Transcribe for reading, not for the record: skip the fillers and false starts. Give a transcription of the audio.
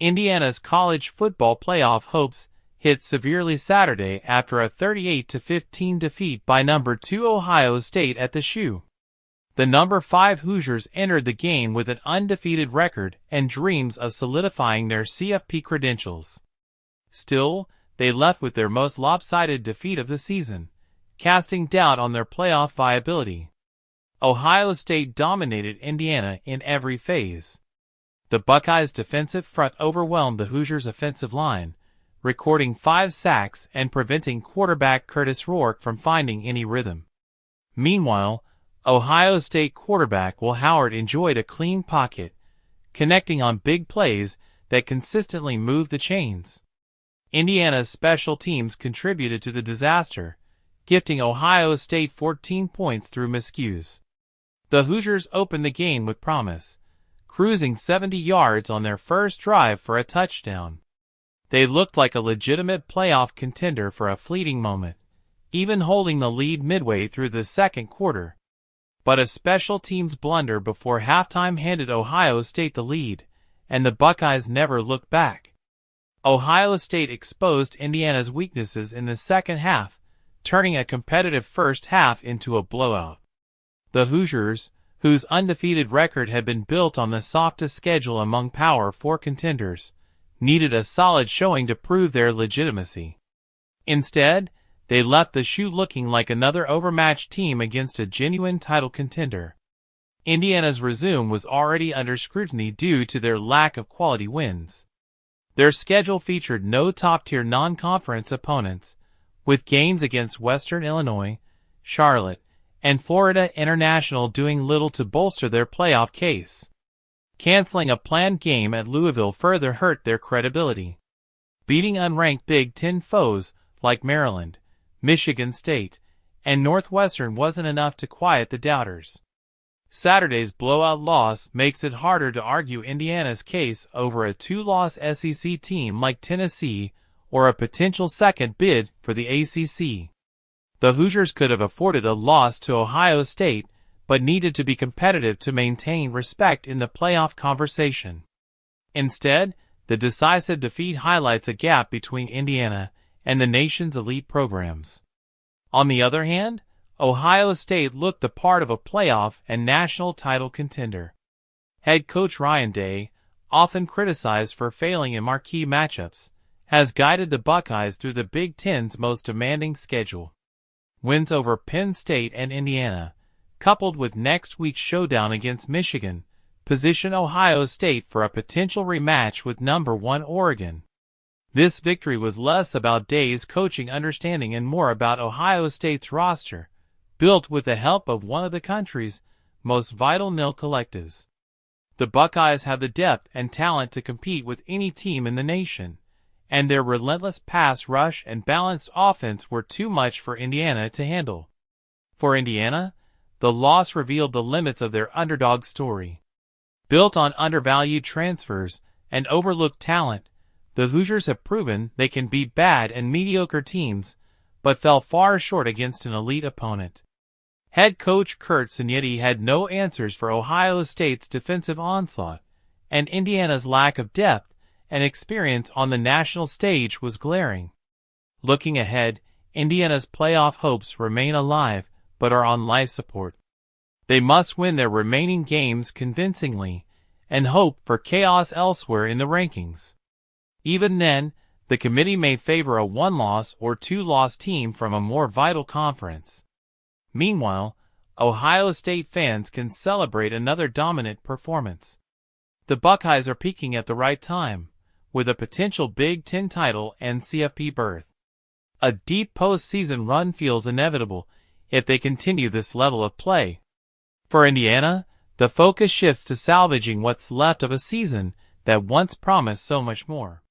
Indiana's college football playoff hopes hit severely Saturday after a 38-15 defeat by number 2 Ohio State at the Shoe. The number 5 Hoosiers entered the game with an undefeated record and dreams of solidifying their CFP credentials. Still, they left with their most lopsided defeat of the season, casting doubt on their playoff viability. Ohio State dominated Indiana in every phase. The Buckeyes' defensive front overwhelmed the Hoosiers' offensive line, recording 5 sacks and preventing quarterback Curtis Rourke from finding any rhythm. Meanwhile, Ohio State quarterback Will Howard enjoyed a clean pocket, connecting on big plays that consistently moved the chains. Indiana's special teams contributed to the disaster, gifting Ohio State 14 points through miscues. The Hoosiers opened the game with promise, cruising 70 yards on their first drive for a touchdown. They looked like a legitimate playoff contender for a fleeting moment, even holding the lead midway through the second quarter. But a special teams blunder before halftime handed Ohio State the lead, and the Buckeyes never looked back. Ohio State exposed Indiana's weaknesses in the second half, turning a competitive first half into a blowout. The Hoosiers, whose undefeated record had been built on the softest schedule among Power 4 contenders, needed a solid showing to prove their legitimacy. Instead, they left the Shoe looking like another overmatched team against a genuine title contender. Indiana's resume was already under scrutiny due to their lack of quality wins. Their schedule featured no top-tier non-conference opponents, with games against Western Illinois, Charlotte, and Florida International doing little to bolster their playoff case. Canceling a planned game at Louisville further hurt their credibility. Beating unranked Big Ten foes like Maryland, Michigan State, and Northwestern wasn't enough to quiet the doubters. Saturday's blowout loss makes it harder to argue Indiana's case over a 2-loss SEC team like Tennessee or a potential second bid for the ACC. The Hoosiers could have afforded a loss to Ohio State, but needed to be competitive to maintain respect in the playoff conversation. Instead, the decisive defeat highlights a gap between Indiana and the nation's elite programs. On the other hand, Ohio State looked the part of a playoff and national title contender. Head coach Ryan Day, often criticized for failing in marquee matchups, has guided the Buckeyes through the Big Ten's most demanding schedule. Wins over Penn State and Indiana, coupled with next week's showdown against Michigan, position Ohio State for a potential rematch with number 1 Oregon. This victory was less about Day's coaching understanding and more about Ohio State's roster, built with the help of one of the country's most vital nil collectives. The Buckeyes have the depth and talent to compete with any team in the nation, and their relentless pass rush and balanced offense were too much for Indiana to handle. For Indiana, the loss revealed the limits of their underdog story. Built on undervalued transfers and overlooked talent, the Hoosiers have proven they can beat bad and mediocre teams, but fell far short against an elite opponent. Head coach Curt Cignetti had no answers for Ohio State's defensive onslaught, and Indiana's lack of depth and experience on the national stage was glaring. Looking ahead, Indiana's playoff hopes remain alive but are on life support. They must win their remaining games convincingly and hope for chaos elsewhere in the rankings. Even then, the committee may favor a 1-loss or 2-loss team from a more vital conference. Meanwhile, Ohio State fans can celebrate another dominant performance. The Buckeyes are peaking at the right time, with a potential Big Ten title and CFP berth. A deep postseason run feels inevitable if they continue this level of play. For Indiana, the focus shifts to salvaging what's left of a season that once promised so much more.